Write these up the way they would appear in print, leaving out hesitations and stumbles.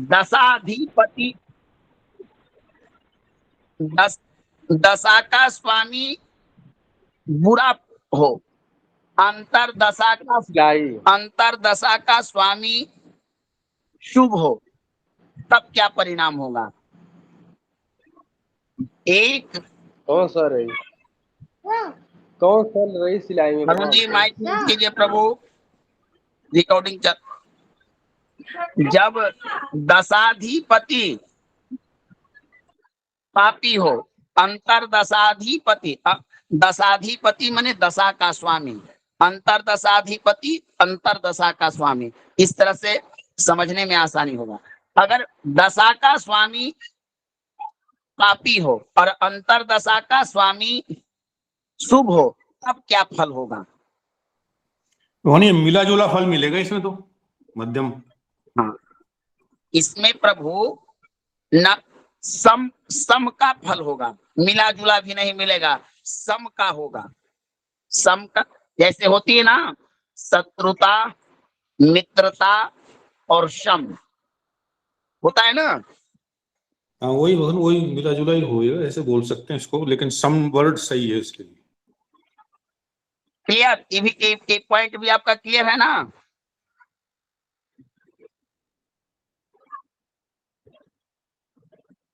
दशाधिपति, दशा का स्वामी बुरा हो, अंतरदशा का स्वामी शुभ हो, तब क्या परिणाम होगा? एक कौन सा रही सिलाई में? अरुण जी माइक म्यूट कीजिए प्रभु, रिकॉर्डिंग चल। जब दशाधिपति पापी हो, अंतरदशाधिपति, दशाधिपति माने दशा का स्वामी, अंतरदशाधिपति अंतरदशा का स्वामी, इस तरह से समझने में आसानी होगा। अगर दशा का स्वामी पापी हो और अंतरदशा का स्वामी शुभ हो, तब क्या फल होगा? मिला जुला फल मिलेगा इसमें, तो मध्यम। हाँ, इसमें प्रभु न सम का फल होगा, मिला जुला भी नहीं मिलेगा, सम का होगा। सम का जैसे होती है ना शत्रुता, मित्रता और सम, होता है ना। हाँ वही मिला जुला ही होएगा, ऐसे बोल सकते हैं इसको, लेकिन सम वर्ड सही है इसके लिए। क्लियर? ये भी एक पॉइंट भी आपका क्लियर है ना?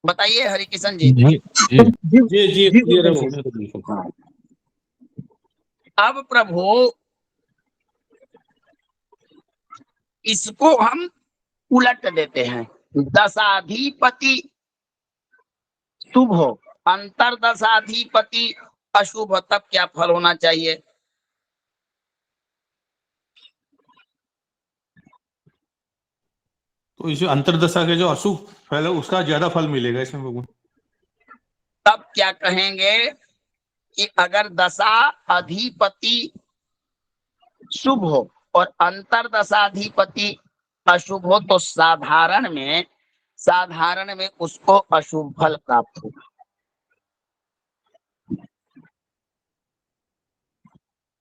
बताइए हरिकिशन जी। जी क्लियर है। अब प्रभु इसको हम उलट देते हैं, दशाधिपति शुभ हो, अंतरदशाधिपति अशुभ, तब क्या फल होना चाहिए? तो इसे अंतरदशा के जो अशुभ फल है उसका ज्यादा फल मिलेगा इसमें प्रभु। तब क्या कहेंगे कि अगर दशा अधिपति शुभ हो और अंतरदशाधिपति अशुभ हो, तो साधारण में उसको अशुभ फल प्राप्त होगा,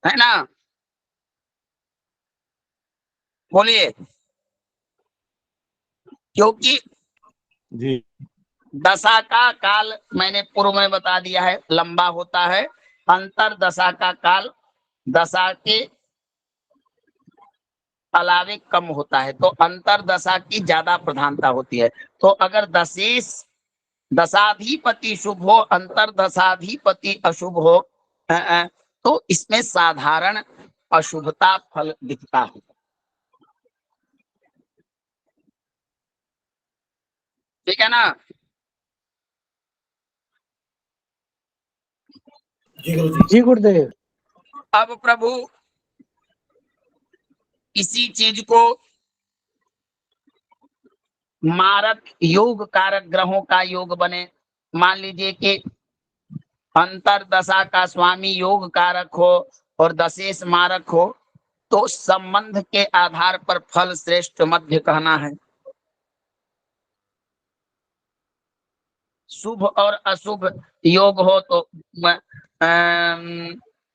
है ना? बोलिए। क्योंकि जी दशा का काल मैंने पूर्व में बता दिया है, लंबा होता है। अंतरदशा का काल दशा के अलावे कम होता है, तो अंतरदशा की ज्यादा प्रधानता होती है। तो अगर दशाधिपति शुभ हो, अंतरदशाधिपति अशुभ हो, तो इसमें साधारण अशुभता फल दिखता है। ठीक है ना? जी गुरुदेव। अब प्रभु इसी चीज को मारक योग कारक ग्रहों का योग बने, मान लीजिए कि अंतरदशा का स्वामी योग कारक हो और दशेश मारक हो, तो संबंध के आधार पर फल श्रेष्ठ मध्य कहना है। शुभ और अशुभ योग हो तो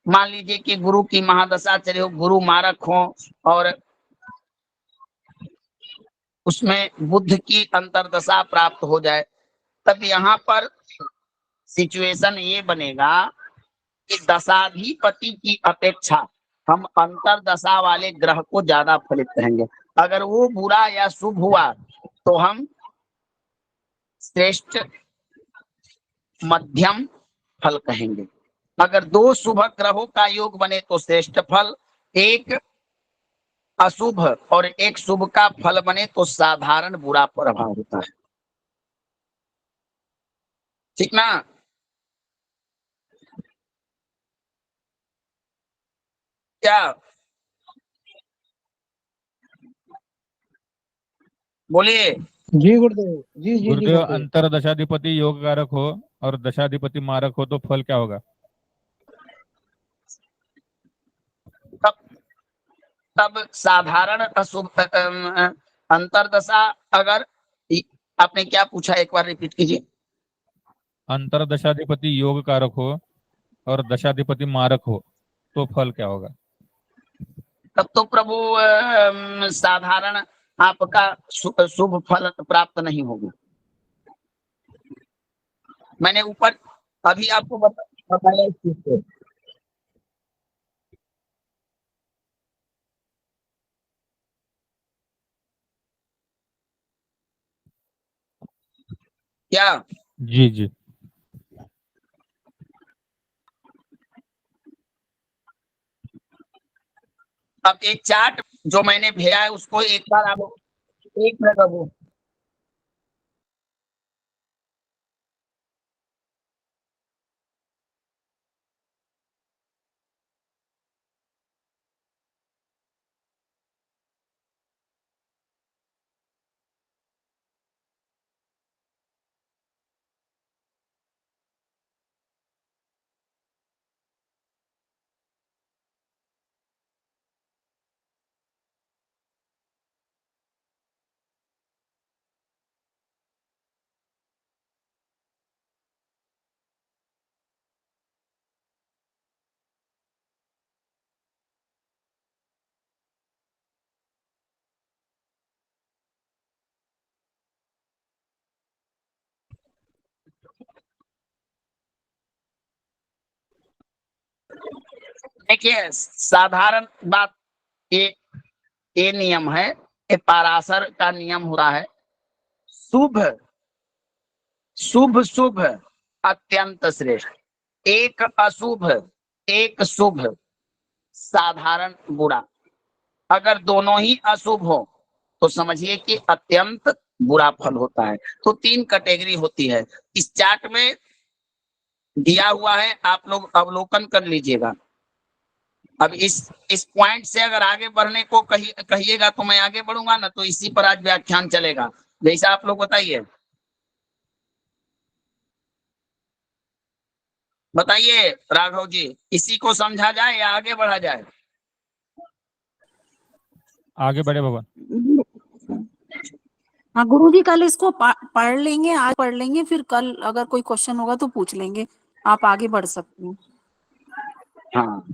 मान लीजिए कि गुरु की महादशा चले हो, गुरु मारक हो और उसमें बुध की अंतरदशा प्राप्त हो जाए, तब यहाँ पर सिचुएशन ये बनेगा कि दशाधिपति की अपेक्षा हम अंतरदशा वाले ग्रह को ज्यादा फलित कहेंगे। अगर वो बुरा या शुभ हुआ तो हम श्रेष्ठ मध्यम फल कहेंगे। अगर दो शुभ ग्रहों का योग बने तो श्रेष्ठ फल, एक अशुभ और एक शुभ का फल बने तो साधारण बुरा प्रभाव होता है। ठीक ना? क्या बोलिए? जी गुरुदेव। जी जी गुरुदेव, अंतरदशाधिपति योग कारक हो और दशाधिपति मारक हो तो फल क्या होगा? तब साधारण अशुभ अंतरदशा, अगर आपने क्या पूछा एक बार रिपीट कीजिए। अंतरदशाधिपति योग कारक हो और दशाधिपति मारक हो तो फल क्या होगा? तब तो प्रभु साधारण आपका शुभ फल प्राप्त नहीं होगा। मैंने ऊपर अभी आपको बताया इस चीज को। क्या जी जी। अब एक चार्ट जो मैंने भेजा है उसको एक बार आप एक मिनट बाबू। देखिए साधारण बात, ये ये नियम है, ये पाराशर का नियम हो रहा है। शुभ शुभ शुभ अत्यंत श्रेष्ठ, एक अशुभ एक शुभ साधारण बुरा। अगर दोनों ही अशुभ हो तो समझिए कि अत्यंत बुरा फल होता है। तो 3 कैटेगरी होती है, इस चार्ट में दिया हुआ है, आप लोग अवलोकन कर लीजिएगा। अब इस पॉइंट से अगर आगे बढ़ने को कहिएगा तो मैं आगे बढ़ूंगा ना, तो इसी पर आज व्याख्यान चलेगा। जैसा आप लोग बताइए, बताइए राघव जी, इसी को समझा जाए या आगे बढ़ा जाए? आगे बढ़े भगवान। हाँ गुरुजी, कल इसको पढ़ लेंगे, आज पढ़ लेंगे, फिर कल अगर कोई क्वेश्चन होगा तो पूछ लेंगे। आप आगे बढ़ सकते हैं। हाँ,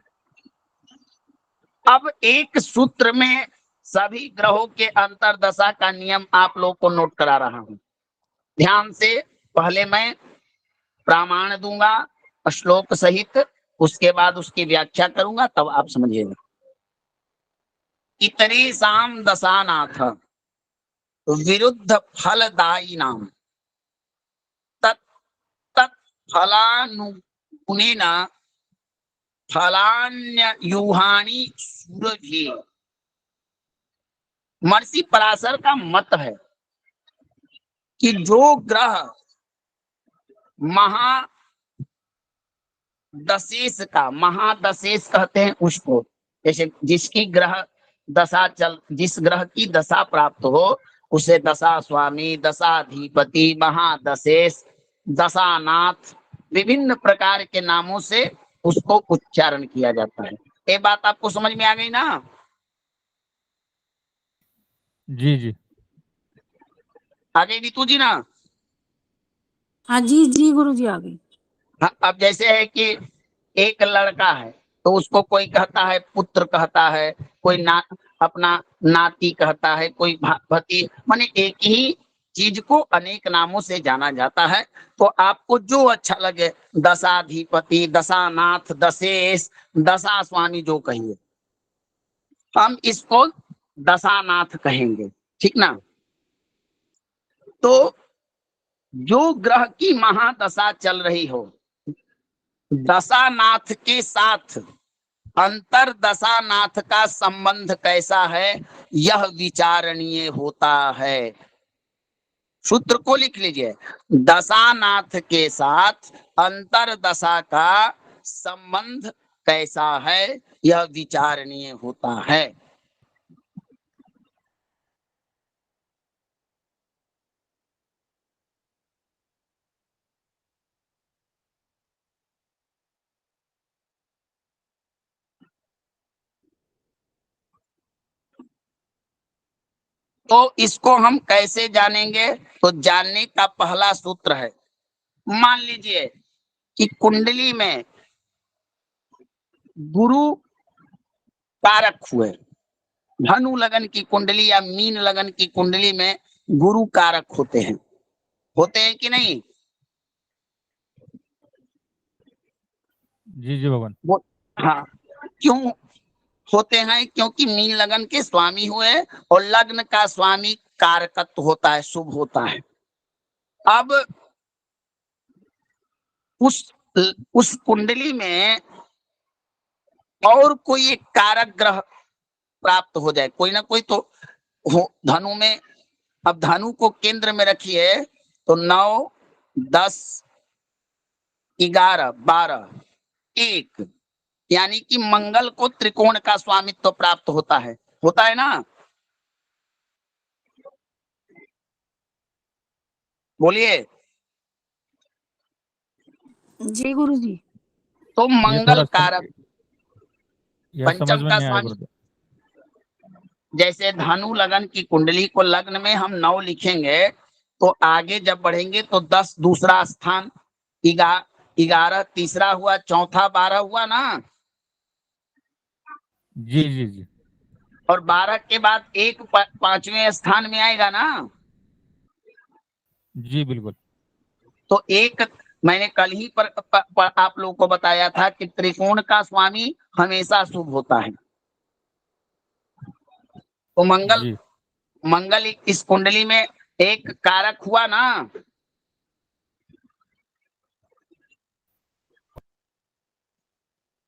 अब एक सूत्र में सभी ग्रहों के अंतर्दशा का नियम आप लोग को नोट करा रहा हूं। ध्यान से, पहले मैं प्रमाण दूंगा श्लोक सहित, उसके बाद उसकी व्याख्या करूंगा, तब आप समझिएगा। इतरे साम दशानाथ विरुद्ध फलदायी नाम तत् फलानुगुणेन फलान्यूहानि सूरभि। महर्षि पराशर का मत है कि जो ग्रह महादशेष का, महादशेष कहते हैं उसको, जैसे जिसकी ग्रह दशा जिस ग्रह की दशा प्राप्त हो उसे दशा स्वामी, दशाधिपति, महादशेष, दशानाथ, विभिन्न प्रकार के नामों से उसको उच्चारण किया जाता है। ये बात आपको समझ में आ गई ना? जी जी। आ गई रीतू जी ना? हाँ जी जी गुरुजी, आ गई। हाँ, अब जैसे है कि एक लड़का है तो उसको कोई कहता है पुत्र कहता है, कोई अपना नाती कहता है, कोई भती, माने एक ही चीज को अनेक नामों से जाना जाता है। तो आपको जो अच्छा लगे, दशाधिपति, दशानाथ, दशेष, दशा स्वामी, जो कहिए, हम इसको दशानाथ कहेंगे, ठीक ना? तो जो ग्रह की महादशा चल रही हो, दशानाथ के साथ अंतर दशानाथ का संबंध कैसा है, यह विचारणीय होता है। सूत्र को लिख लीजिए, दशानाथ के साथ अंतर दशा का संबंध कैसा है, यह विचारणीय होता है। तो इसको हम कैसे जानेंगे? तो जानने का पहला सूत्र है, मान लीजिए कि कुंडली में गुरु कारक हुए, धनु लगन की कुंडली या मीन लगन की कुंडली में गुरु कारक होते हैं कि नहीं? जी जी भगवान। वो हाँ, क्यों होते हैं? क्योंकि मीन लगन के स्वामी हुए और लग्न का स्वामी कारकत्व होता है, शुभ होता है। अब उस कुंडली में और कोई एक कारक ग्रह प्राप्त हो जाए, कोई ना कोई तो हो धनु में। अब धनु को केंद्र में रखिए तो 9, 10, 11, 12, 1, यानी कि मंगल को त्रिकोण का स्वामित्व प्राप्त होता है ना? बोलिए। जी गुरुजी। तो ये मंगल थोड़ा कारक यह समझ पंचम में का नहीं आया स्वामी। गुरुदेव। जैसे धनु लगन की कुंडली को लग्न में हम 9 लिखेंगे तो आगे जब बढ़ेंगे तो 10 दूसरा स्थान, 11 तीसरा हुआ, चौथा 12 हुआ ना, जी जी जी और 12 के बाद 1 पांचवें स्थान में आएगा ना। जी बिल्कुल। तो एक मैंने कल ही पर आप लोगों को बताया था कि त्रिकोण का स्वामी हमेशा शुभ होता है। तो जी मंगल इस कुंडली में एक कारक हुआ ना।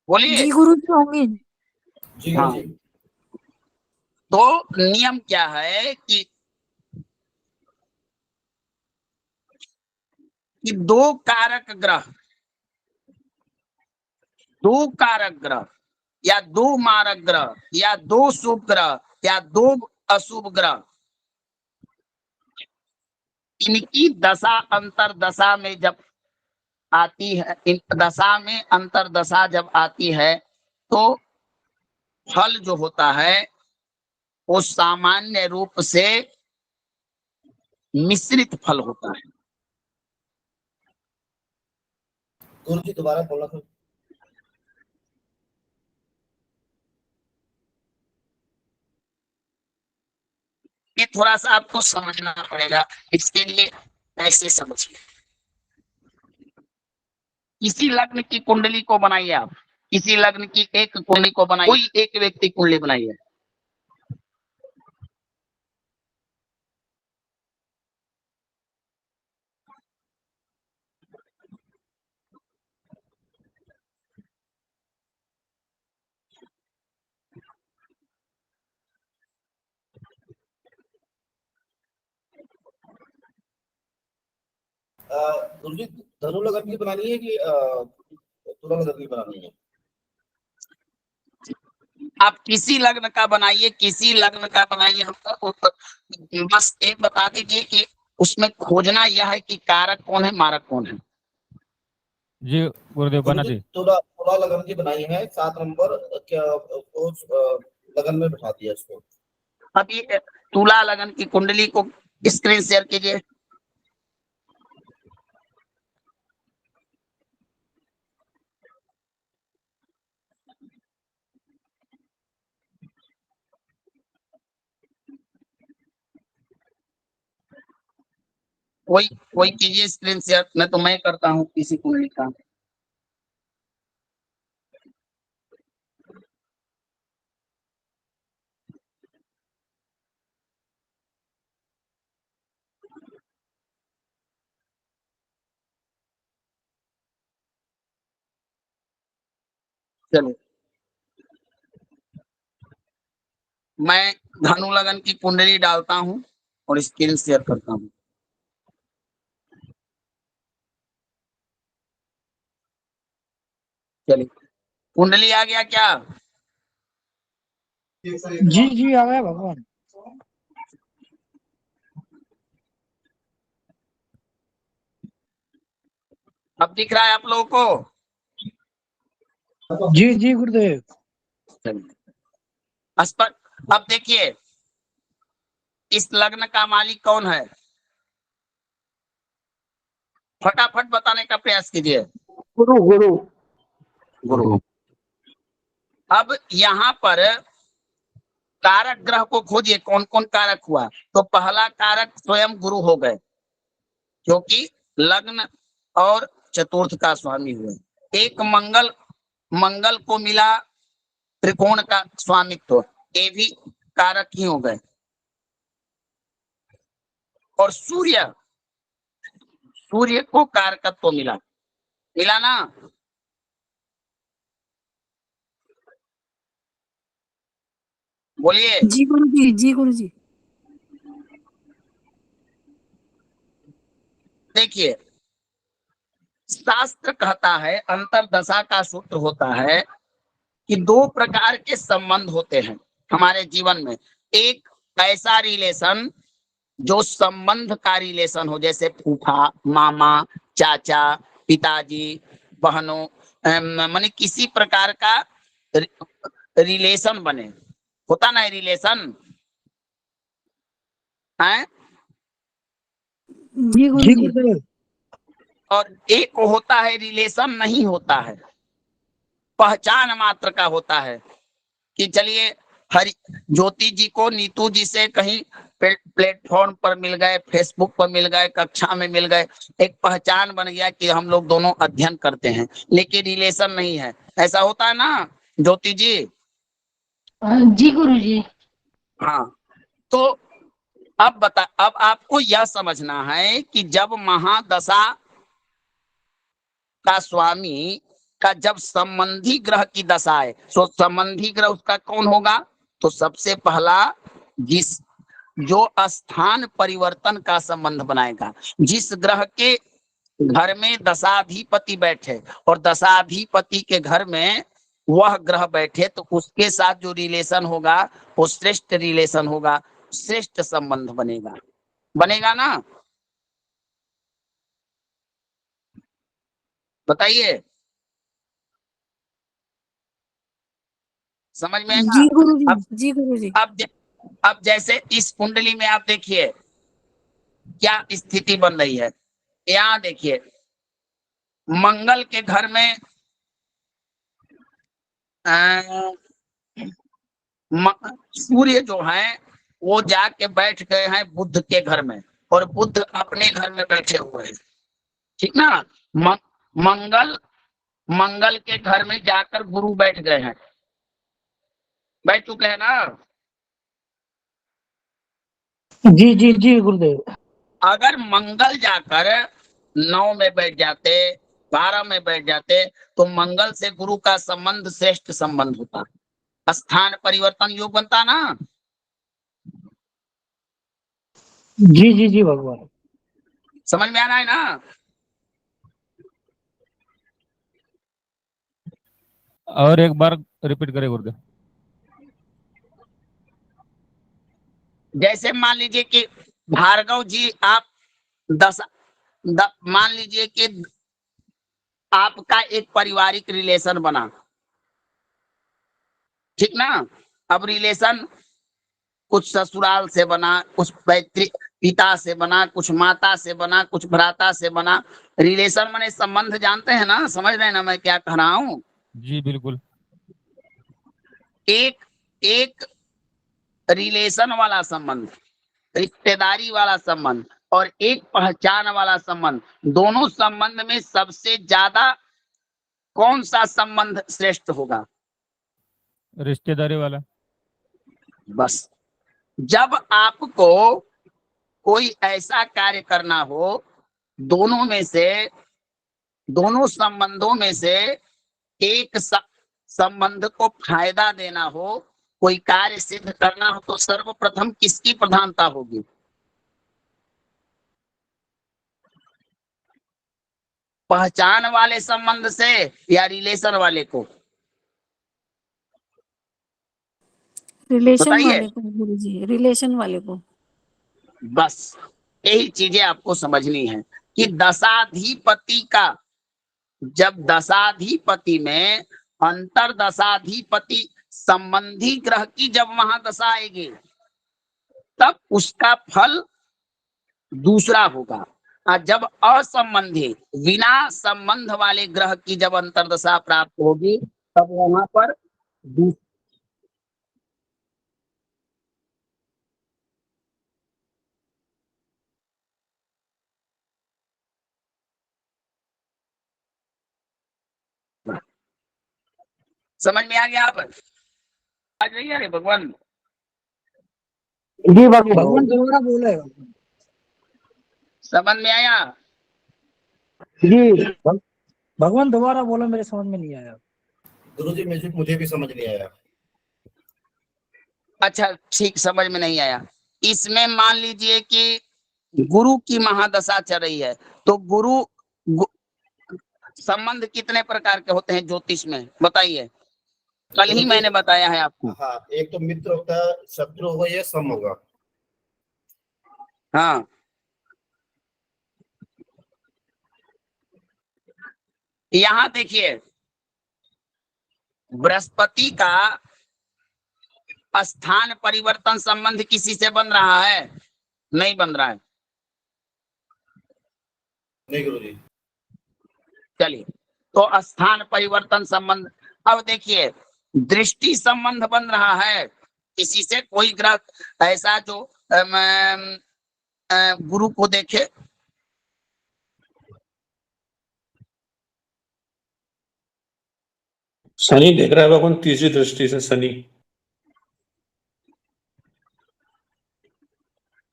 बोलिए। जी गुरुजी होंगे। हाँ, तो नियम क्या है कि दो कारक ग्रह या दो मारक ग्रह या दो शुभ ग्रह या दो अशुभ ग्रह, इनकी दशा अंतर दशा में जब आती है, इन दशा में अंतर दशा जब आती है तो फल जो होता है वो सामान्य रूप से मिश्रित फल होता है। गुरुजी दोबारा बोला था। ये थोड़ा सा आपको समझना पड़ेगा, इसके लिए ऐसे समझिए। किसी लग्न की कुंडली को बनाइए आप, किसी लग्न की एक कुंडली को बनाइए, कोई एक व्यक्ति कुंडली बनाइए। गुरुजी धनु लगन की बनानी है कि तुला लगन की बनानी है? आप किसी लग्न का बनाइए, किसी लग्न का बनाइए। हमको बस एक बता दीजिए कि उसमें खोजना यह है कि कारक कौन है, मारक कौन है। जी गुरुदेव बना गुरुजी दी। तुला तुला लगन की बनाई है, 7 नंबर क्या उस लगन में बैठा दिया इसको। अभी तुला लगन की कुंडली को स्क्रीन शेयर कीजिए। कोई कीजिए स्क्रीन शेयर, मैं तो मैं करता हूँ किसी कुंडली का। चलो, मैं धनु लगन की कुंडली डालता हूँ और स्क्रीन शेयर करता हूँ। चलिए, कुंडली आ गया क्या? जी जी आ गया भगवान। अब दिख रहा है आप लोगों को? जी जी गुरुदेव। अब देखिए, इस लग्न का मालिक कौन है? फटाफट बताने का प्रयास कीजिए। गुरु गुरु गुरु। अब यहाँ पर कारक ग्रह को खोजिए कौन कौन कारक हुआ, तो पहला कारक स्वयं गुरु हो गए, क्योंकि लग्न और चतुर्थ का स्वामी हुए। एक मंगल, मंगल को मिला त्रिकोण का स्वामित्व, ये भी कारक ही हो गए। और सूर्य, सूर्य को कारकत्व मिला, मिला ना। बोलिए। जी गुरुजी, जी गुरुजी। देखिए शास्त्र कहता है, अंतरदशा का सूत्र होता है कि दो प्रकार के संबंध होते हैं हमारे जीवन में। एक ऐसा रिलेशन जो संबंध का रिलेशन हो, जैसे फूफा, मामा, चाचा, पिताजी, बहनों, माने किसी प्रकार का रिलेशन बने, होता ना रिलेशन है। जी जी गुरुजी। गुरुदेव। और एक होता है रिलेशन नहीं होता है, पहचान मात्र का होता है कि चलिए हरि ज्योति जी को नीतू जी से कहीं प्लेटफॉर्म पर मिल गए, फेसबुक पर मिल गए, कक्षा में मिल गए, एक पहचान बन गया कि हम लोग दोनों अध्ययन करते हैं, लेकिन रिलेशन नहीं है। ऐसा होता है ना ज्योति जी? जी गुरुजी। हाँ, तो अब आपको यह समझना है कि जब महादशा का स्वामी का जब संबंधी ग्रह की दशा है, तो संबंधी ग्रह उसका कौन होगा? तो सबसे पहला जिस जो स्थान परिवर्तन का संबंध बनाएगा, जिस ग्रह के घर में दशाधिपति बैठे और दशाधिपति के घर में वह ग्रह बैठे, तो उसके साथ जो रिलेशन होगा वो श्रेष्ठ रिलेशन होगा, श्रेष्ठ संबंध बनेगा, बनेगा ना। बताइए, समझ में आएगा? जी गुरुजी, अब जी गुरुजी। अब जैसे इस कुंडली में आप देखिए क्या स्थिति बन रही है। यहाँ देखिए मंगल के घर में सूर्य जो है वो जाके बैठ गए हैं बुध के घर में, और बुध अपने घर में बैठे हुए हैं, ठीक ना। मंगल के घर में जाकर गुरु बैठ गए हैं, बैठ चुके हैं ना। जी जी जी गुरुदेव। अगर मंगल जाकर 9 में बैठ जाते, 12 में बैठ जाते, तो मंगल से गुरु का संबंध श्रेष्ठ संबंध होता, स्थान परिवर्तन योग बनता ना। जी जी जी भगवान। समझ में आ रहा है ना? और एक बार रिपीट करें गुरुदेव। जैसे मान लीजिए कि भार्गव जी आप मान लीजिए कि आपका एक पारिवारिक रिलेशन बना, ठीक ना। अब रिलेशन कुछ ससुराल से बना, कुछ पैतृक पिता से बना, कुछ माता से बना, कुछ भ्राता से बना। रिलेशन माने संबंध, जानते हैं ना, समझ रहे हैं ना मैं क्या कह रहा हूँ? जी बिल्कुल। एक रिलेशन वाला संबंध, रिश्तेदारी वाला संबंध, और एक पहचान वाला संबंध, दोनों संबंध में सबसे ज्यादा कौन सा संबंध श्रेष्ठ होगा? रिश्तेदारी वाला। बस जब आपको कोई ऐसा कार्य करना हो, दोनों संबंधों में से एक संबंध को फायदा देना हो, कोई कार्य सिद्ध करना हो, तो सर्वप्रथम किसकी प्रधानता होगी? पहचान वाले संबंध से या रिलेशन वाले को? रिलेशन बताइए। वाले को गुरुजी, रिलेशन वाले को। बस यही चीजें आपको समझनी है कि दशाधिपति का, जब दशाधिपति में अंतर दशाधिपति संबंधी ग्रह की जब महादशा आएगी, तब उसका फल दूसरा होगा। और जब असंबंधी बिना संबंध वाले ग्रह की जब अंतरदशा प्राप्त होगी, तब वहां पर समझ में आ गया? आप आ जाइए। अरे भगवान, जी भगवान दोबारा बोले। समझ में आया? जी भगवान दोबारा बोला, मेरे समझ में नहीं आया। गुरुजी मुझे भी समझ नहीं आया। अच्छा ठीक, समझ में नहीं आया। इसमें मान लीजिए कि गुरु की महादशा चल रही है, तो गु, संबंध कितने प्रकार के होते हैं ज्योतिष में, बताइए? कल ही गुरुजी, मैंने बताया है आपको। हाँ, एक तो मित्र होता है, शत्रु होगा या सम होगा। हाँ, यहाँ देखिए, बृहस्पति का स्थान परिवर्तन संबंध किसी से बन रहा है? नहीं बन रहा है। नहीं गुरुजी। चलिए, तो स्थान परिवर्तन संबंध। अब देखिए, दृष्टि संबंध बन रहा है किसी से, कोई ग्रह ऐसा जो गुरु को देखे। शनि देख रहा है भगवान तीसरी दृष्टि से, शनि।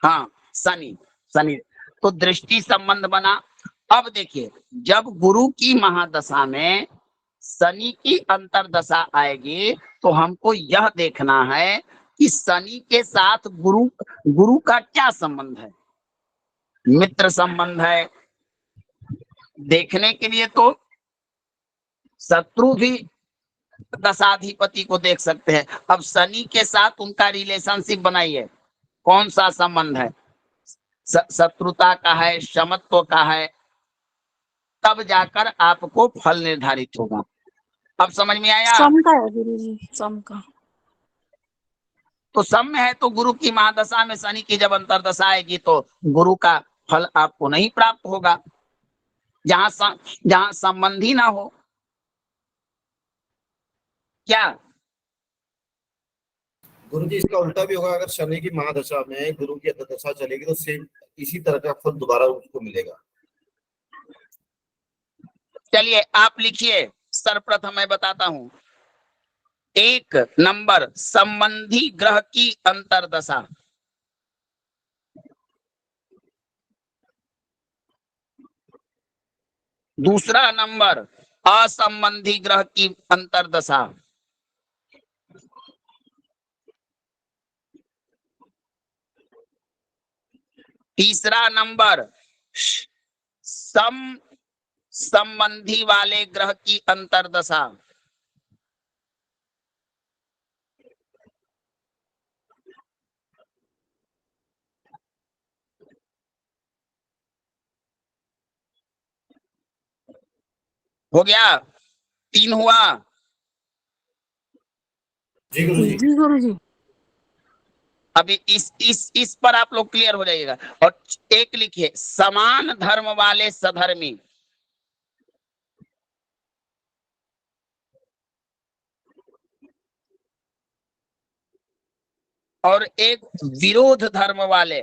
हाँ, शनि, शनि, तो दृष्टि संबंध बना। अब देखिए, जब गुरु की महादशा में शनि की अंतरदशा आएगी, तो हमको यह देखना है कि शनि के साथ गुरु का क्या संबंध है। मित्र संबंध है, देखने के लिए तो शत्रु भी दशाधिपति को देख सकते हैं। अब शनि के साथ उनका रिलेशनशिप बनाइए, कौन सा संबंध है, शत्रुता का है, समत्व का है, तब जाकर आपको फल निर्धारित होगा। अब समझ में आया? सम का है गुरुजी, सम का। तो सम में है, तो गुरु की महादशा में शनि की जब अंतरदशा आएगी, तो गुरु का फल आपको नहीं प्राप्त होगा, जहां संबंधी ना हो। क्या गुरुजी, इसका उल्टा भी होगा। अगर शनि की महादशा में गुरु की अंतर्दशा चलेगी तो सेम इसी तरह का फल दोबारा उसको मिलेगा। चलिए आप लिखिए, सर्वप्रथम मैं बताता हूं। 1 नंबर, संबंधी ग्रह की अंतरदशा। दूसरा नंबर, असंबंधी ग्रह की अंतरदशा। तीसरा नंबर, संबंधी वाले ग्रह की अंतरदशा। हो गया? 3 हुआ। जी गुरुजी। जी गुरुजी। अभी इस पर आप लोग क्लियर हो जाइएगा। और एक लिखिए, समान धर्म वाले सधर्मी। और एक विरोध धर्म वाले।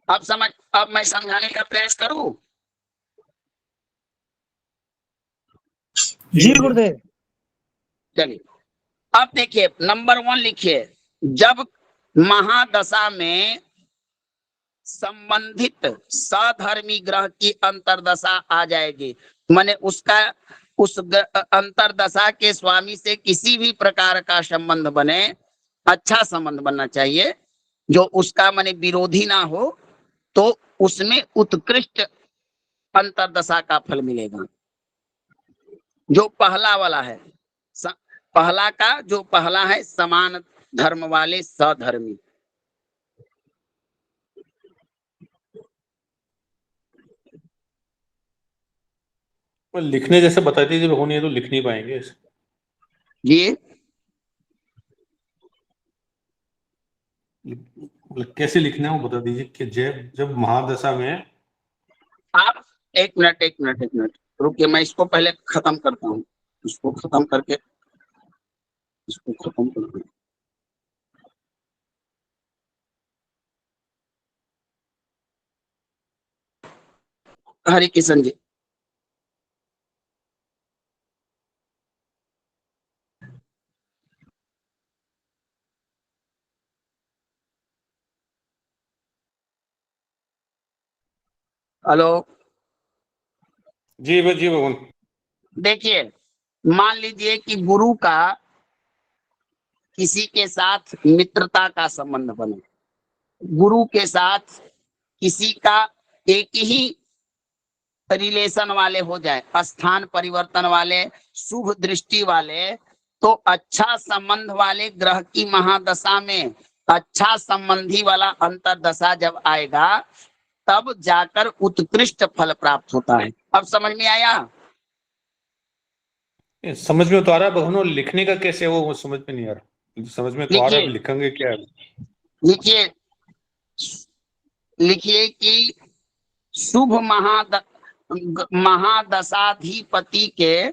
अब मैं समझाने का प्रयास करूं? जी गुरुदेव। चलिए, अब देखिए, नंबर 1 लिखिए, जब महादशा में संबंधित सधर्मी ग्रह की अंतरदशा आ जाएगी, माने उसका उस अंतरदशा के स्वामी से किसी भी प्रकार का संबंध बने, अच्छा संबंध बनना चाहिए, जो उसका माने विरोधी ना हो, तो उसमें उत्कृष्ट अंतरदशा का फल मिलेगा। जो पहला वाला है, पहला का जो पहला है, समान धर्म वाले सधर्मी। लिखने जैसे बता दीजिए भगवान, ये तो लिख नहीं पाएंगे। ये कैसे लिखना है वो बता दीजिए कि जब जब महादशा में। आप एक मिनट रुकिए, मैं इसको पहले खत्म करता हूँ, इसको खत्म करके इसको खत्म करता हूँ। हरि किशन जी। हेलो, जी भगवान। देखिए, मान लीजिए कि गुरु का किसी के साथ मित्रता का संबंध बने, गुरु के साथ किसी का एक ही रिलेशन वाले हो जाए, स्थान परिवर्तन वाले, शुभ दृष्टि वाले, तो अच्छा संबंध वाले ग्रह की महादशा में अच्छा संबंधी वाला अंतरदशा जब आएगा तब जाकर उत्कृष्ट फल प्राप्त होता है। अब समझ में आया? समझ में तो आ रहा है भगवान, लिखने का कैसे है वो समझ में नहीं आ रहा। समझ में तो आ रहा है, लिखिए लिखेंगे क्या है? लिखिए लिखिए कि शुभ महादशाधिपति के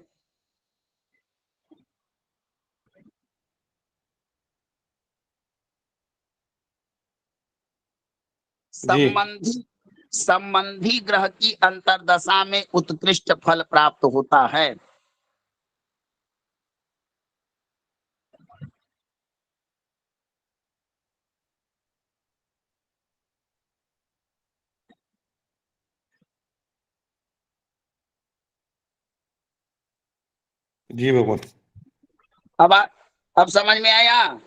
संबंधी ग्रह की अंतरदशा में उत्कृष्ट फल प्राप्त होता है। जी भगवान। अब समझ में आया? हाँ,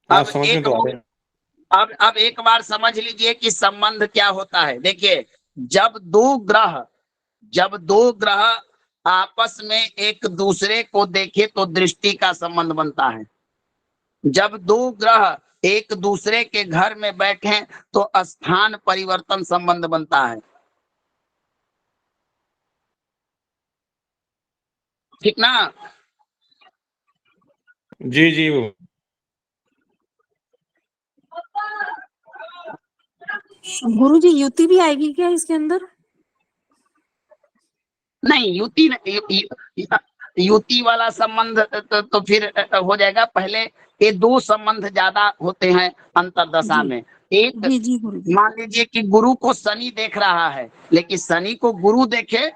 अब समझ में एक तो आ रहा है। अब एक बार समझ लीजिए कि संबंध क्या होता है। देखिए, जब दो ग्रह आपस में एक दूसरे को देखे तो दृष्टि का संबंध बनता है। जब दो ग्रह एक दूसरे के घर में बैठे तो स्थान परिवर्तन संबंध बनता है। ठीक ना? जी जी भगवान। गुरुजी युति भी आएगी क्या इसके अंदर? नहीं, युति वाला संबंध तो फिर हो जाएगा। पहले ये दो संबंध ज्यादा होते हैं अंतरदशा जी में। एक, जी जी गुरुजी। मान लीजिए कि गुरु को शनि देख रहा है, लेकिन शनि को गुरु देखे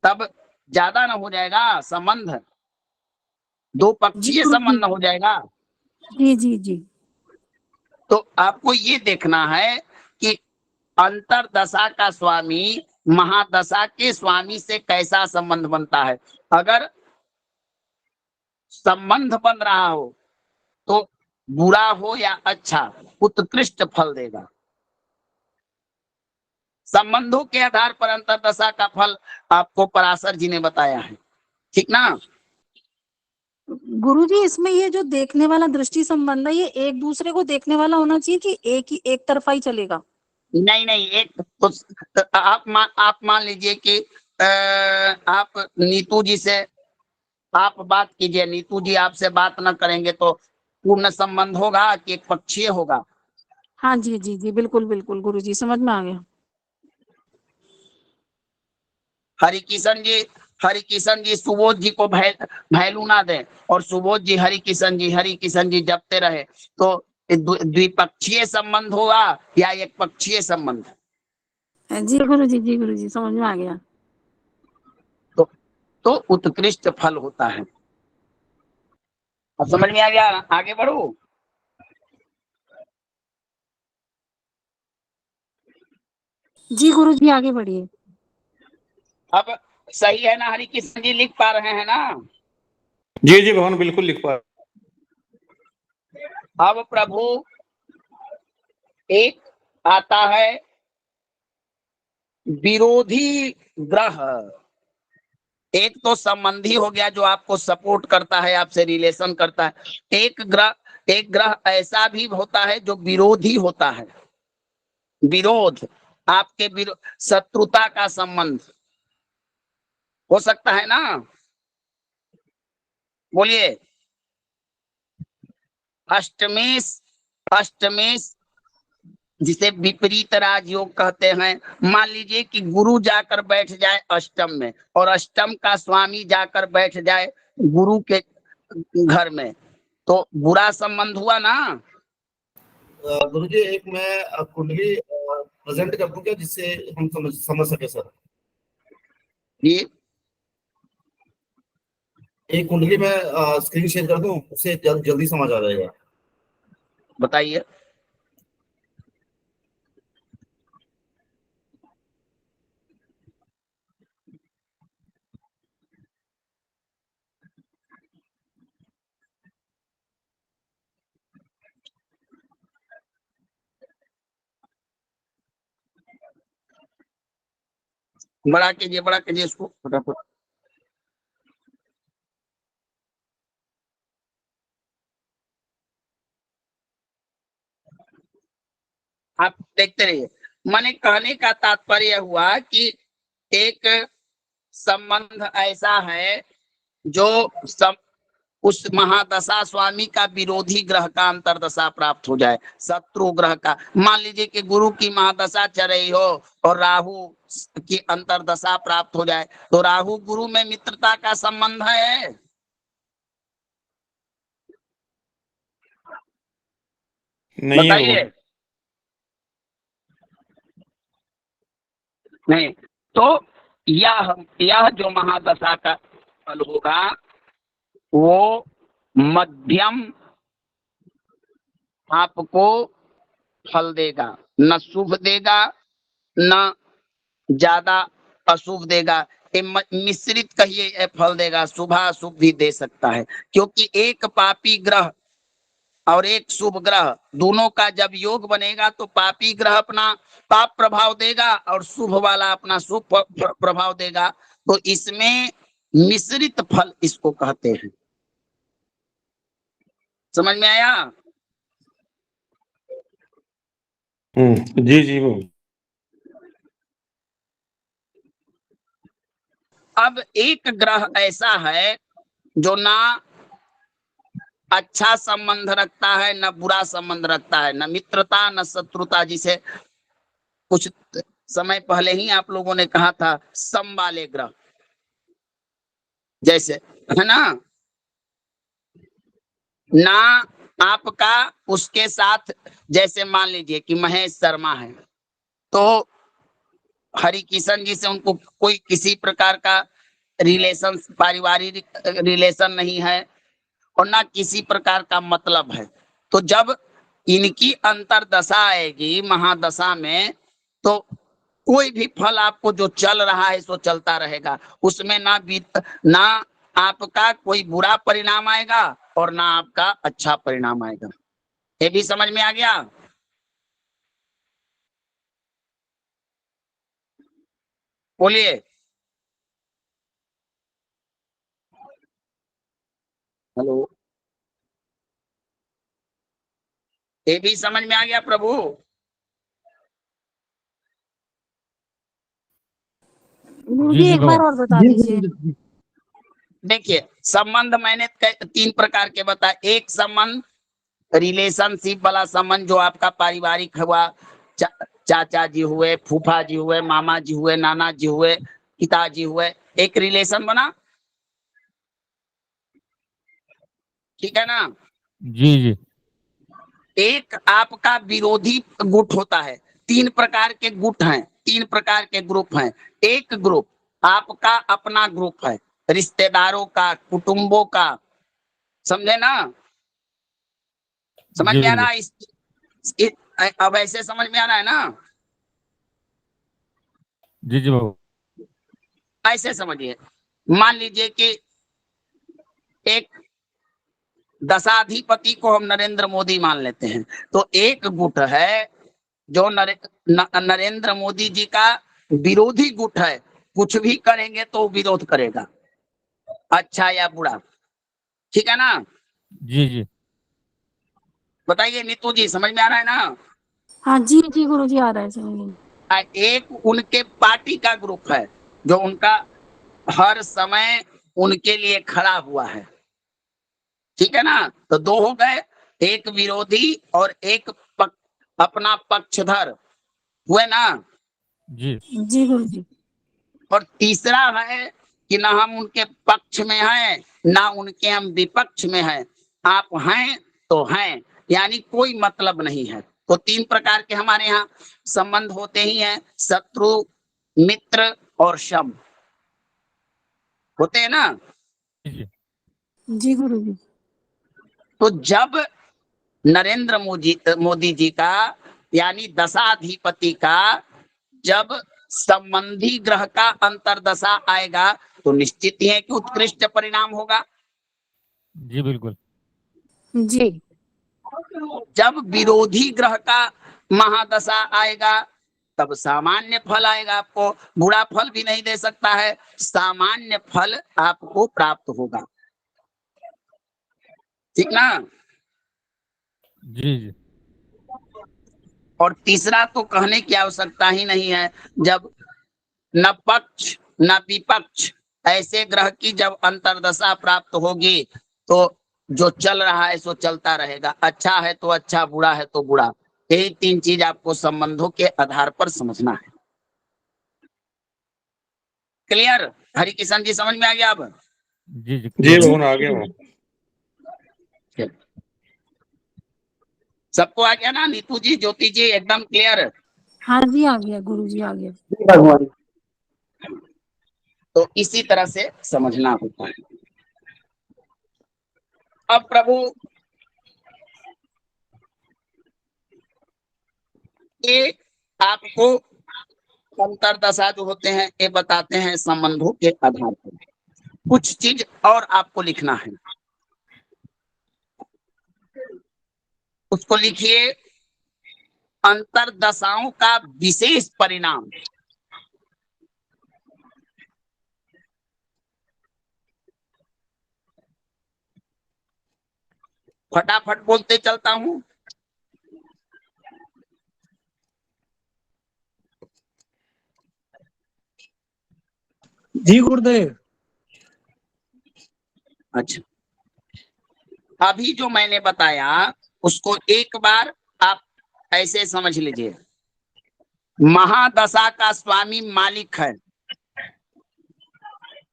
तब ज्यादा ना हो जाएगा संबंध, दो जी पक्षीय गुरुजी। संबंध हो जाएगा। जी जी जी। तो आपको ये देखना है कि अंतरदशा का स्वामी महादशा के स्वामी से कैसा संबंध बनता है। अगर संबंध बन रहा हो तो बुरा हो या अच्छा, उत्कृष्ट फल देगा। संबंधों के आधार पर अंतरदशा का फल आपको पराशर जी ने बताया है। ठीक ना? गुरुजी, इसमें ये जो देखने वाला दृष्टि संबंध है, ये एक दूसरे को देखने वाला होना चाहिए कि एक तरफा ही चलेगा? नहीं नहीं, एक तो आप मान लीजिए कि आप नीतू जी से आप बात कीजिए, नीतू जी आपसे बात न करेंगे तो पूर्ण संबंध होगा कि एक पक्षीय होगा? हाँ जी जी जी, बिल्कुल बिल्कुल गुरुजी, समझ में आ गया। हरिकिशन जी सुबोध जी को वैल्यू ना दें और सुबोध जी हरिकिशन जी जपते रहे तो द्विपक्षीय संबंध होगा या एक पक्षीय संबंध? जी गुरुजी, समझ में आ गया। तो उत्कृष्ट फल होता है। अब समझ में आ गया? आगे बढ़ो। जी गुरुजी, आगे बढ़िए। अब सही है ना? हरिकिशन जी लिख पा रहे हैं ना? जी जी भगवान, बिल्कुल लिख पा। अब प्रभु एक आता है विरोधी ग्रह। एक तो संबंधी हो गया जो आपको सपोर्ट करता है, आपसे रिलेशन करता है। एक ग्रह ऐसा भी होता है जो विरोधी होता है। विरोध, आपके शत्रुता का संबंध हो सकता है ना? बोलिए। अष्टमेश जिसे विपरीत राजयोग कहते हैं। मान लीजिए कि गुरु जाकर बैठ जाए अष्टम में और अष्टम का स्वामी जाकर बैठ जाए गुरु के घर में, तो बुरा संबंध हुआ ना? गुरुजी, एक मैं कुंडली प्रेजेंट कर दूं क्या, जिससे हम समझ सके सर? ये एक कुंडली में स्क्रीन शेयर कर दूं, उससे जल्दी समझ आ जाएगा। बताइए। बड़ा कीजिए इसको फटाफट। आप देखते रहिए। माने कहने का तात्पर्य हुआ कि एक संबंध ऐसा है जो उस महादशा स्वामी का विरोधी ग्रह का अंतरदशा प्राप्त हो जाए, शत्रु ग्रह का। मान लीजिए कि गुरु की महादशा चल रही हो और राहु की अंतरदशा प्राप्त हो जाए, तो राहु गुरु में मित्रता का संबंध है। नहीं है बताइए। वो। नहीं, तो यह जो महादशा का फल होगा वो मध्यम आपको फल देगा, न शुभ देगा न ज्यादा अशुभ देगा। ये मिश्रित कहिए ये फल देगा, शुभ अशुभ भी दे सकता है, क्योंकि एक पापी ग्रह और एक शुभ ग्रह दोनों का जब योग बनेगा तो पापी ग्रह अपना पाप प्रभाव देगा और शुभ वाला अपना शुभ प्रभाव देगा। तो इसमें मिश्रित फल इसको कहते हैं। समझ में आया? जी जी वो। अब एक ग्रह ऐसा है जो ना अच्छा संबंध रखता है न बुरा संबंध रखता है, न मित्रता न शत्रुता, जिसे कुछ समय पहले ही आप लोगों ने कहा था सम वाले ग्रह, जैसे है ना आपका उसके साथ, जैसे मान लीजिए कि महेश शर्मा है तो हरि किशन जी से उनको कोई किसी प्रकार का रिलेशन, पारिवारिक रिलेशन नहीं है और ना किसी प्रकार का मतलब है। तो जब इनकी अंतरदशा आएगी महादशा में तो कोई भी फल आपको जो चल रहा है सो चलता रहेगा, उसमें ना आपका कोई बुरा परिणाम आएगा और ना आपका अच्छा परिणाम आएगा। ये भी समझ में आ गया? बोलिए। हेलो, ये भी समझ में आ गया प्रभु? गुरुजी एक बार और बता जी दीजिए। गुरुजी। देखिए, संबंध मैंने 3 प्रकार के बताए। एक संबंध रिलेशनशिप वाला संबंध जो आपका पारिवारिक हुआ, चाचा जी हुए, फूफा जी हुए, मामा जी हुए, नाना जी हुए, पिताजी हुए, एक रिलेशन बना, ठीक है ना? जी जी एक आपका विरोधी गुट होता है। 3 प्रकार के गुट हैं, 3 प्रकार के ग्रुप हैं। एक ग्रुप आपका अपना ग्रुप है, रिश्तेदारों का, कुटुंबों का, समझे ना? समझ जी में आ रहा बिल्कुल। है? अब ऐसे समझ में आ रहा है ना? जी जी बाबू। ऐसे समझिए, मान लीजिए कि एक दशाधिपति को हम नरेंद्र मोदी मान लेते हैं, तो एक गुट है जो नरेंद्र मोदी जी का विरोधी गुट है। कुछ भी करेंगे तो विरोध करेगा, अच्छा या बुरा, ठीक है ना? जी जी बताइए नीतू जी, समझ में आ रहा है ना? हाँ जी जी गुरुजी आ रहा है समझ में। एक उनके पार्टी का ग्रुप है जो उनका हर समय उनके लिए खड़ा हुआ है, ठीक है ना? तो 2 हो गए, एक विरोधी और एक अपना पक्षधर हुए ना? जी जी गुरुजी। और तीसरा है कि ना हम उनके पक्ष में हैं ना उनके हम विपक्ष में हैं, आप हैं तो हैं, यानी कोई मतलब नहीं है। तो 3 प्रकार के हमारे यहाँ संबंध होते ही हैं, शत्रु, मित्र और शम होते हैं ना। जी जी गुरुजी। तो जब नरेंद्र मोदी जी का यानी दशाधिपति का जब संबंधी ग्रह का अंतर्दशा आएगा तो निश्चित ही है कि उत्कृष्ट परिणाम होगा। जी बिल्कुल। जी जब विरोधी ग्रह का महादशा आएगा तब सामान्य फल आएगा, आपको बुरा फल भी नहीं दे सकता है, सामान्य फल आपको प्राप्त होगा। ठीक ना। जी जी और तीसरा तो कहने की आवश्यकता ही नहीं है, जब न पक्ष न विपक्ष ऐसे ग्रह की जब अंतर्दशा प्राप्त होगी तो जो चल रहा है सो चलता रहेगा, अच्छा है तो अच्छा, बुरा है तो बुरा। यही 3 चीज आपको संबंधों के आधार पर समझना है। क्लियर? हरि किशन जी समझ में आ गया अब? जी जी clear है। भगवान, आगे हो। सबको आ गया ना? नीतू जी, ज्योति जी, एकदम क्लियर? हाँ जी आ गया गुरुजी, आ गया। भगवान। तो इसी तरह से समझना होता है। अब प्रभु ये आपको अंतर्दशा जो होते हैं ये बताते हैं संबंधों के आधार पर। कुछ चीज और आपको लिखना है, उसको लिखिए, अंतर्दशाओं का विशेष परिणाम। फटाफट बोलते चलता हूं। जी गुरुदेव। अच्छा, अभी जो मैंने बताया उसको एक बार आप ऐसे समझ लीजिए, महादशा का स्वामी मालिक है,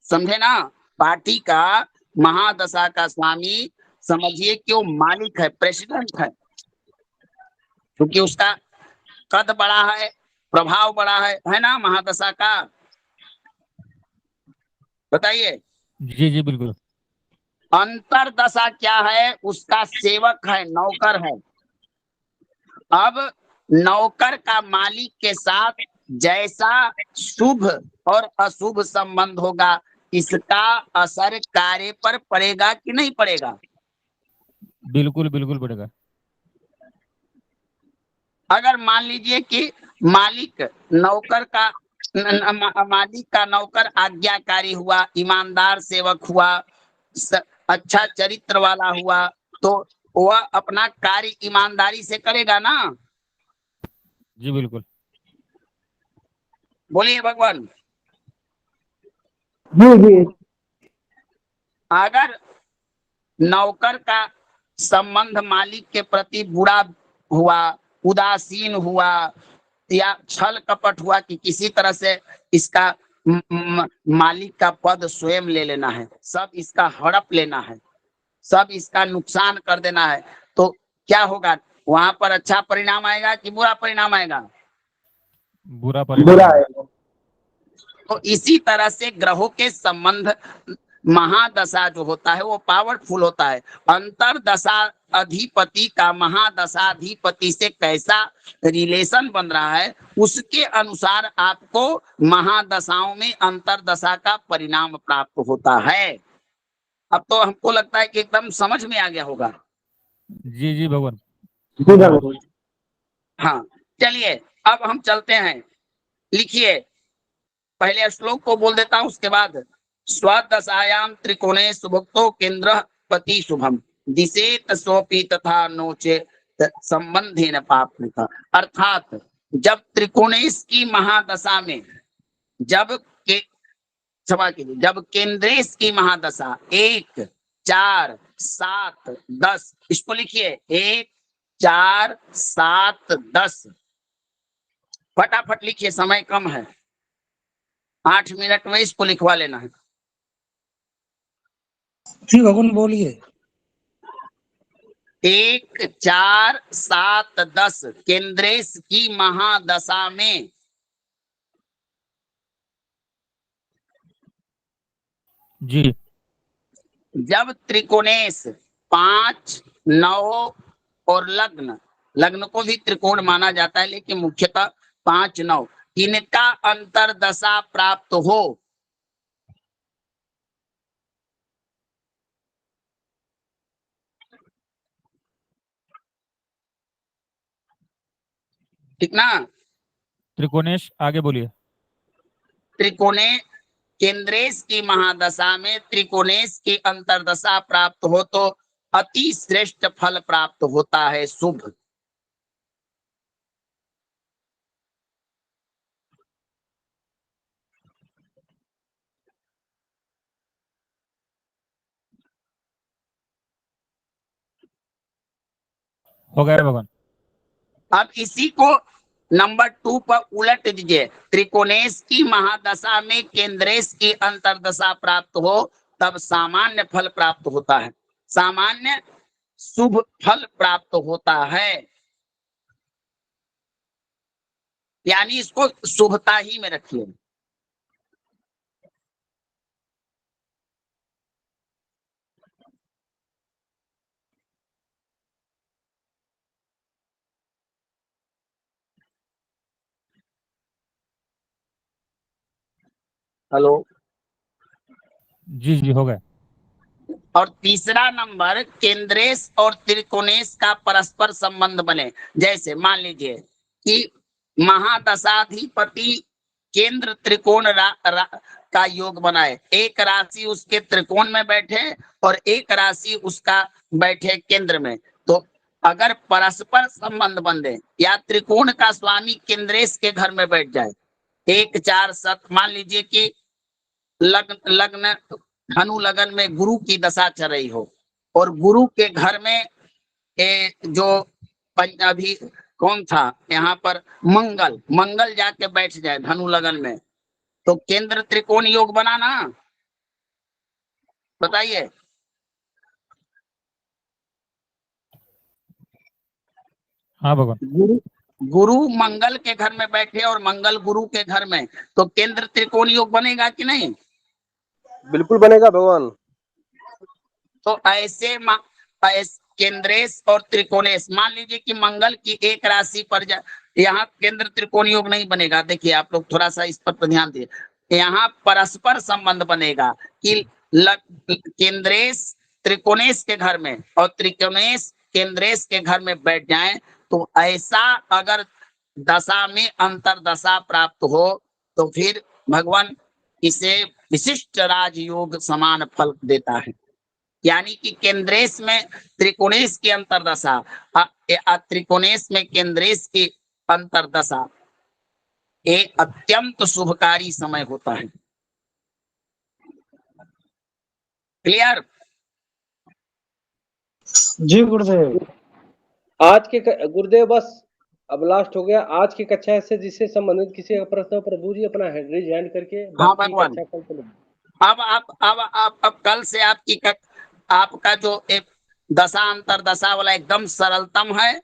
समझे ना? पार्टी का महादशा का स्वामी समझिए कि वो मालिक है, प्रेसिडेंट है, क्योंकि उसका कद बड़ा है, प्रभाव बड़ा है ना महादशा का। बताइए। जी जी बिल्कुल। अंतर्दशा क्या है? उसका सेवक है, नौकर है। अब नौकर का मालिक के साथ जैसा शुभ और अशुभ संबंध होगा, इसका असर कार्य पर पड़ेगा कि नहीं पड़ेगा? बिल्कुल बिल्कुल पड़ेगा। अगर मान लीजिए कि मालिक नौकर का मालिक का नौकर आज्ञाकारी हुआ, ईमानदार सेवक हुआ, अच्छा चरित्र वाला हुआ, तो वह अपना कार्य ईमानदारी से करेगा ना। जी बिल्कुल। बोलिए भगवान। जी जी। अगर नौकर का संबंध मालिक के प्रति बुरा हुआ, उदासीन हुआ, या छल कपट हुआ कि किसी तरह से इसका मालिक का पद स्वयं ले लेना है, सब इसका हड़प लेना है, सब इसका नुकसान कर देना है, तो क्या होगा? वहां पर अच्छा परिणाम आएगा कि बुरा परिणाम आएगा? बुरा परिणाम है। तो इसी तरह से ग्रहों के संबंध, महादशा जो होता है वो पावरफुल होता है। अंतरदशा अधिपति का महादशाधिपति से कैसा रिलेशन बन रहा है, उसके अनुसार आपको महादशाओं में अंतरदशा का परिणाम प्राप्त होता है। अब तो हमको लगता है कि एकदम समझ में आ गया होगा। जी जी भगवान। जी भगवान। हाँ, चलिए अब हम चलते हैं। लिखिए, पहले श्लोक को बोल देता हूं, उसके बाद स्वदशायाम त्रिकोणे सुभक्तो केंद्र पति शुभम दिशेत सोपी तथा नोचे संबंधेन पापकृत। अर्थात जब त्रिकोणेश की महादशा में, जब क्षमा कीजिए, जब केंद्रेश की महादशा 1, 4, 7, 10, इसको लिखिए 1, 4, 7, 10, फटाफट लिखिए, समय कम है, 8 मिनट में इसको लिखवा लेना है। जी भगवान बोलिए। 1, 4, 7, 10 केंद्रेश की महादशा में जी। जब त्रिकोणेश 5, 9 और लग्न, लग्न को भी त्रिकोण माना जाता है लेकिन मुख्यतः 5, 9 इनका अंतरदशा प्राप्त हो, ठीक ना। त्रिकोणेश, आगे बोलिए। त्रिकोणे केंद्रेश की महादशा में त्रिकोणेश की अंतरदशा प्राप्त हो तो अति श्रेष्ठ फल प्राप्त होता है, शुभ। हो गया भगवान। अब इसी को नंबर 2 पर उलट दीजिए। त्रिकोणेश की महादशा में केंद्रेश की अंतरदशा प्राप्त हो तब सामान्य फल प्राप्त होता है, सामान्य शुभ फल प्राप्त होता है, यानी इसको शुभता ही में रखिए। हेलो। जी जी, हो गया। और तीसरा नंबर केंद्रेश और त्रिकोणेश का परस्पर संबंध बने। जैसे मान लीजिए कि महादशाधिपति केंद्र त्रिकोण का योग बनाए, एक राशि उसके त्रिकोण में बैठे और एक राशि उसका बैठे केंद्र में, तो अगर परस्पर संबंध बने या त्रिकोण का स्वामी केंद्रेश के घर में बैठ जाए, 1, 4, 7 मान लीजिए कि लग्न धनु लगन में गुरु की दशा चल रही हो और गुरु के घर में जो अभी कौन था यहाँ पर मंगल जाके बैठ जाए धनु लगन में, तो केंद्र त्रिकोण योग बना ना, बताइए। हाँ भगवान। गुरु मंगल के घर में बैठे और मंगल गुरु के घर में, तो केंद्र त्रिकोण योग बनेगा कि नहीं? बिल्कुल बनेगा भगवान। तो ऐसे केंद्रेश और त्रिकोणेश, मान लीजिए कि मंगल की एक राशि पर यहाँ केंद्र त्रिकोण योग नहीं बनेगा। देखिए आप लोग थोड़ा सा इस पर ध्यान दिए, यहाँ परस्पर संबंध बनेगा कि केंद्रेश त्रिकोणेश के घर में और त्रिकोणेश केंद्रेश के घर में बैठ जाएं, तो ऐसा अगर दशा में अंतरदशा प्राप्त हो तो फिर भगवान इसे विशिष्ट राजयोग समान फल देता है। यानी कि केंद्रेश में त्रिकोणेश की अंतरदशा, त्रिकोणेश में केंद्रेश की अंतरदशा एक अत्यंत शुभकारी समय होता है। क्लियर? जी गुरुदेव। आज के गुरुदेव बस अब लास्ट हो गया। आज की कक्षा से जिससे संबंधित किसी का प्रश्न हो, प्रभु जी अपना रेज हैंड करके हाँ भगवान। अब कल से आपका जो एक दशा अंतरदशा वाला एकदम सरलतम है,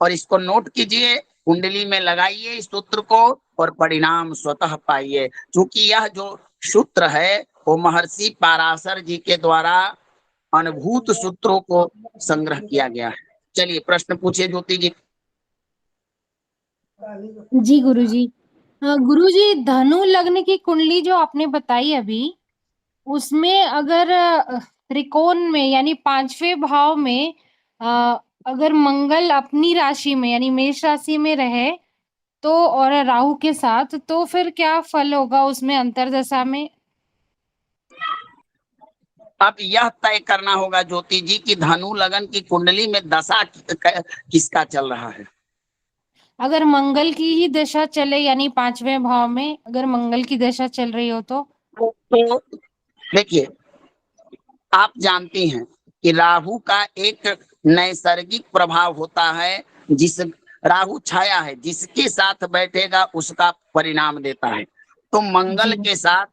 और इसको नोट कीजिए, कुंडली में लगाइए इस सूत्र को और परिणाम स्वतः पाइए। क्योंकि यह जो सूत्र है वो महर्षि पाराशर जी के द्वारा अनुभूत सूत्रों को संग्रह किया गया है। चलिए प्रश्न पूछिए ज्योति जी। जी गुरुजी। गुरुजी, धनु लग्न की कुंडली जो आपने बताई अभी, उसमें अगर त्रिकोण में यानी 5वें भाव में अगर मंगल अपनी राशि में यानी मेष राशि में रहे तो, और राहु के साथ, तो फिर क्या फल होगा उसमें अंतरदशा में? अब यह तय करना होगा ज्योति जी की धनु लगन की कुंडली में दशा किसका चल रहा है। अगर मंगल की ही दशा चले यानी 5वें भाव में अगर मंगल की दशा चल रही हो तो देखिए आप जानती हैं कि राहु का एक नैसर्गिक प्रभाव होता है, जिस राहु छाया है, जिसके साथ बैठेगा उसका परिणाम देता है। तो मंगल के साथ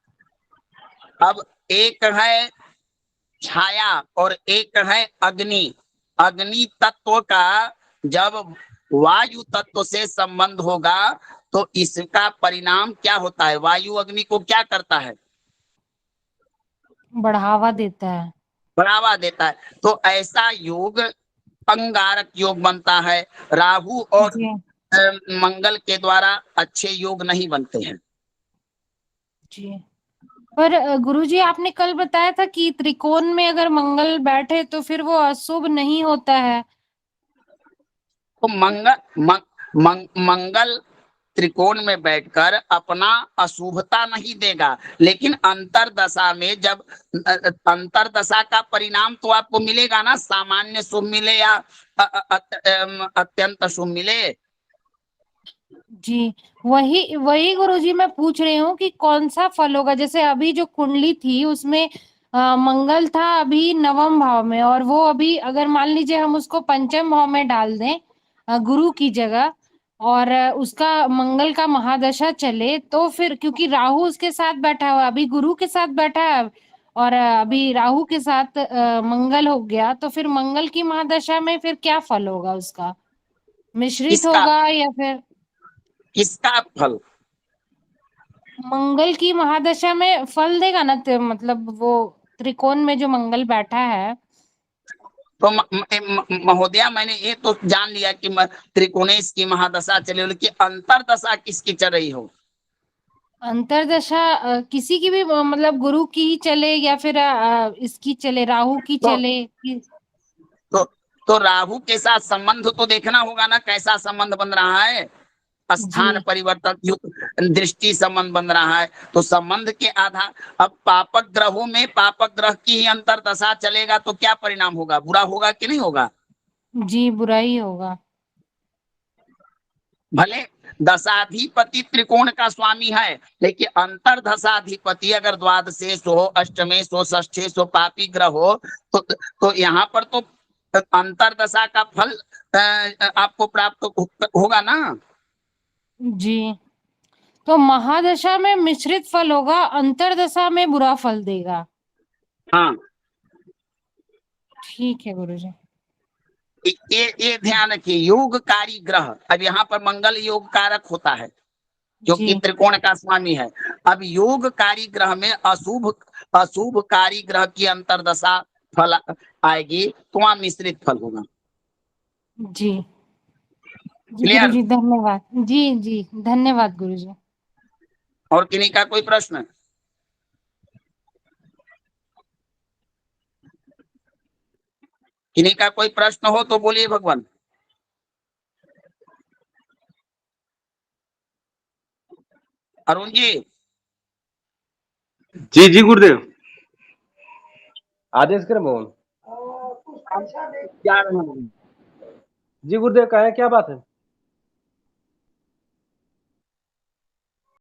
अब एक है छाया और एक है अग्नि, अग्नि तत्व का जब वायु तत्व से संबंध होगा तो इसका परिणाम क्या होता है? वायु अग्नि को क्या करता है? बढ़ावा देता है। बढ़ावा देता है। तो ऐसा योग अंगारक योग बनता है। राहु और जी मंगल के द्वारा अच्छे योग नहीं बनते हैं। जी। पर गुरुजी आपने कल बताया था कि त्रिकोण में अगर मंगल बैठे तो फिर वो अशुभ नहीं होता है। तो मंगल त्रिकोण में बैठकर अपना अशुभता नहीं देगा, लेकिन अंतरदशा में जब अंतरदशा का परिणाम तो आपको मिलेगा ना, सामान्य शुभ मिले या अत्यंत शुभ मिले। जी वही वही गुरुजी मैं पूछ रही हूँ कि कौन सा फल होगा। जैसे अभी जो कुंडली थी उसमें मंगल था अभी नवम भाव में, और वो अभी अगर मान लीजिए हम उसको पंचम भाव में डाल दें गुरु की जगह, और उसका मंगल का महादशा चले, तो फिर क्योंकि राहु उसके साथ बैठा हुआ, अभी गुरु के साथ बैठा है और अभी राहु के साथ मंगल हो गया, तो फिर मंगल की महादशा में फिर क्या फल होगा उसका? मिश्रित किसका? होगा या फिर किसका फल? मंगल की महादशा में फल देगा ना? मतलब वो त्रिकोण में जो मंगल बैठा है। तो महोदया मैंने ये तो जान लिया कि त्रिकोणेश की महादशा चले, लेकिन अंतरदशा किसकी चल रही हो? अंतरदशा किसी की भी मतलब गुरु की ही चले या फिर इसकी चले, राहु की तो चले तो तो राहु के साथ संबंध तो देखना होगा ना, कैसा संबंध बन रहा है। स्थान जी परिवर्तन युक्त दृष्टि संबंध बन रहा है, तो संबंध के आधार। अब पापक ग्रहों में पापक ग्रह की ही अंतरदशा चलेगा तो क्या परिणाम होगा? बुरा होगा कि नहीं होगा? जी बुरा ही होगा। भले दशाधिपति त्रिकोण का स्वामी है, लेकिन अंतरदशाधिपति अगर द्वादशेश हो, अष्टमेश हो, षष्ठेश हो, पापी ग्रह हो, तो यहाँ पर तो अंतरदशा का फल आपको प्राप्त होगा ना। जी तो महादशा में मिश्रित फल होगा, अंतरदशा में बुरा फल देगा। हाँ, ठीक है गुरुजी। ये ध्यान रखिए, योगकारी ग्रह। अब यहाँ पर मंगल योग कारक होता है जो कि जी त्रिकोण का स्वामी है। अब योगकारी ग्रह में अशुभकारी ग्रह की अंतरदशा फल आएगी तो वहां मिश्रित फल होगा। जी जी क्लियर? गुरुजी धन्यवाद। जी जी धन्यवाद गुरुजी। और किन्हीं का कोई प्रश्न? किन्हीं का कोई प्रश्न हो तो बोलिए भगवान। अरुण जी। जी जी गुरुदेव। आदेश करें मोहन। जी गुरुदेव कहें, क्या बात है?